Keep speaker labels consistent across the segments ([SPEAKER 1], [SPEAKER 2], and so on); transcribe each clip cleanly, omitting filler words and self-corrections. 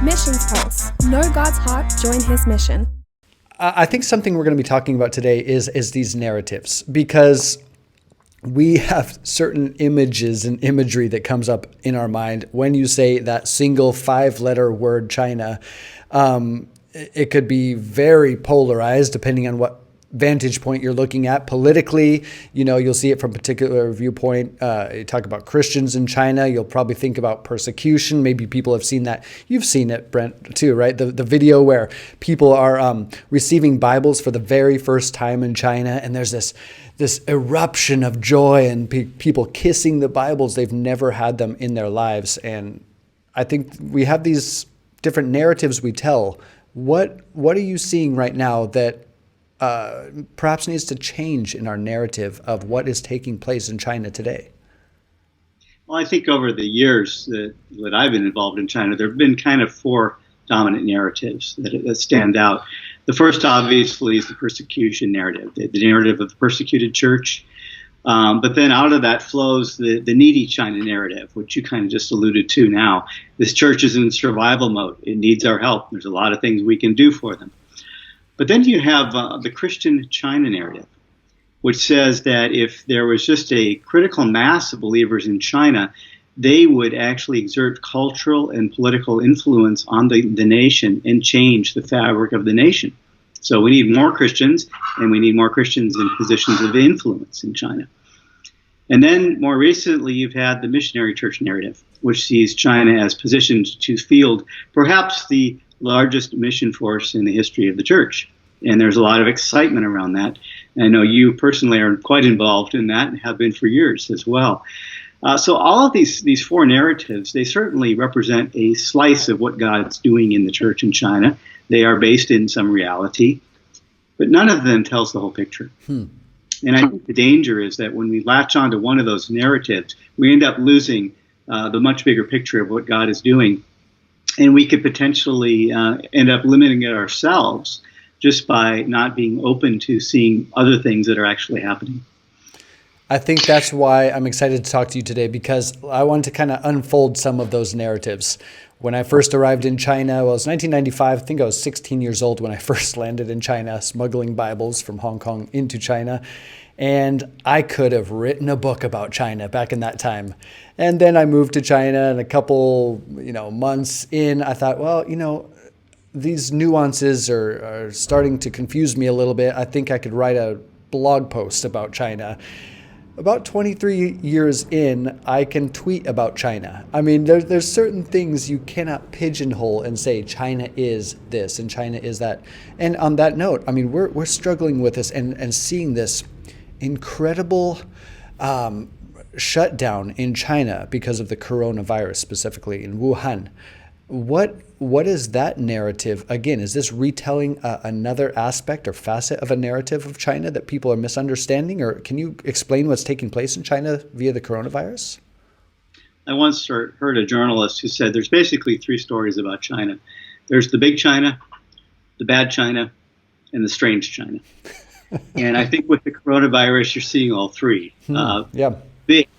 [SPEAKER 1] Missions Pulse. Know God's heart, join his mission.
[SPEAKER 2] I think something we're going to be talking about today is these narratives, because we have certain images and imagery that comes up in our mind when you say that single 5-letter word China. It could be very polarized depending on what vantage point you're looking at politically. You'll see it from a particular viewpoint. You talk about Christians in China, you'll probably think about persecution. Maybe people have seen that. You've seen it, Brent, too, right? The video where people are receiving Bibles for the very first time in China, and there's this eruption of joy and people kissing the Bibles. They've never had them in their lives. And I think we have these different narratives we tell. What are you seeing right now that perhaps needs to change in our narrative of what is taking place in China today?
[SPEAKER 3] Well, I think over the years that I've been involved in China, there have been kind of 4 dominant narratives that stand out. The first, obviously, is the persecution narrative, the narrative of the persecuted church. But then out of that flows the needy China narrative, which you kind of just alluded to now. This church is in survival mode. It needs our help. There's a lot of things we can do for them. But then you have the Christian China narrative, which says that if there was just a critical mass of believers in China, they would actually exert cultural and political influence on the nation and change the fabric of the nation. So we need more Christians, and we need more Christians in positions of influence in China. And then more recently, you've had the missionary church narrative, which sees China as positioned to field perhaps the largest mission force in the history of the church. And there's a lot of excitement around that. And I know you personally are quite involved in that and have been for years as well. So all of these 4 narratives, they certainly represent a slice of what God's doing in the church in China. They are based in some reality, but none of them tells the whole picture. And I think the danger is that when we latch onto one of those narratives, we end up losing the much bigger picture of what God is doing. And we could potentially end up limiting it ourselves just by not being open to seeing other things that are actually happening.
[SPEAKER 2] I think that's why I'm excited to talk to you today, because I want to kind of unfold some of those narratives. When I first arrived in China, well, it was 1995. I think I was 16 years old when I first landed in China, smuggling Bibles from Hong Kong into China. And I could have written a book about China back in that time. And then I moved to China, and a couple, months in, I thought, well, these nuances are starting to confuse me a little bit. I think I could write a blog post about China. About 23 years in, I can tweet about China. I mean, there's certain things you cannot pigeonhole and say China is this and China is that. And on that note, I mean, we're struggling with this and seeing this incredible shutdown in China because of the coronavirus, specifically in Wuhan. What is that narrative? Again, is this retelling another aspect or facet of a narrative of China that people are misunderstanding? Or can you explain what's taking place in China via the coronavirus?
[SPEAKER 3] I once heard a journalist who said there's basically 3 stories about China. There's the big China, the bad China, and the strange China. And I think with the coronavirus, you're seeing all 3.
[SPEAKER 2] Yeah.
[SPEAKER 3] Big,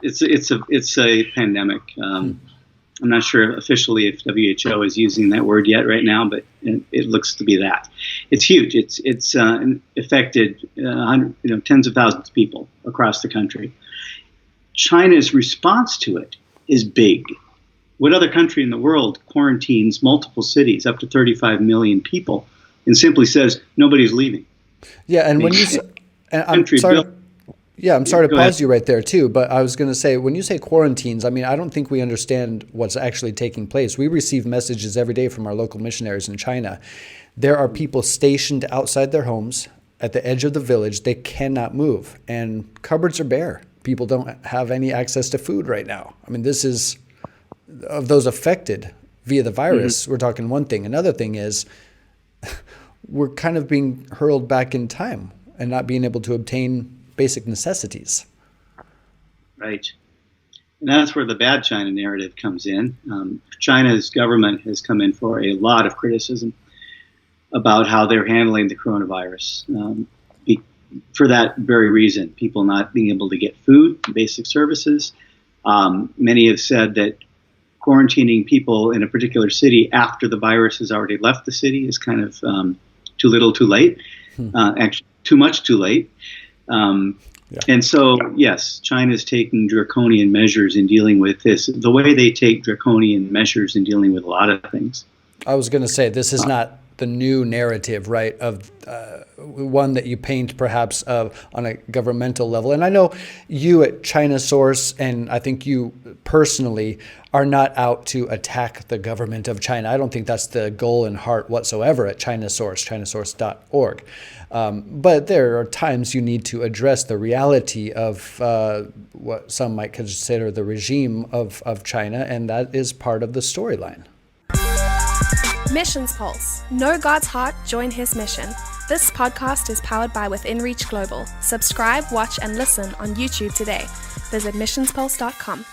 [SPEAKER 3] it's a pandemic. I'm not sure officially if WHO is using that word yet right now, but it looks to be that. It's huge. It's affected tens of thousands of people across the country. China's response to it is big. What other country in the world quarantines multiple cities, up to 35 million people, and simply says nobody's leaving?
[SPEAKER 2] Yeah, and when you I'm sorry. I'm sorry to pause you right there too, but I was going to say, when you say quarantines, I mean, I don't think we understand what's actually taking place. We receive messages every day from our local missionaries in China. There are people stationed outside their homes at the edge of the village. They cannot move, and cupboards are bare. People don't have any access to food right now. I mean, this is, of those affected via the virus, we're talking one thing. Another thing is we're kind of being hurled back in time and not being able to obtain basic necessities.
[SPEAKER 3] Right. And that's where the bad China narrative comes in. China's government has come in for a lot of criticism about how they're handling the coronavirus. For that very reason, people not being able to get food, basic services. Many have said that quarantining people in a particular city after the virus has already left the city is kind of too little, too late. Actually, too much, too late. And so, yes, China's taking draconian measures in dealing with this, the way they take draconian measures in dealing with a lot of things.
[SPEAKER 2] I was going to say, this is not the new narrative, right, of one that you paint perhaps on a governmental level. And I know you at ChinaSource, and I think you personally, are not out to attack the government of China. I don't think that's the goal and heart whatsoever at ChinaSource, ChinaSource.org. But there are times you need to address the reality of what some might consider the regime of China, and that is part of the storyline.
[SPEAKER 1] Missions Pulse. Know God's heart, join his mission. This podcast is powered by Within Reach Global. Subscribe, watch, and listen on YouTube today. Visit missionspulse.com.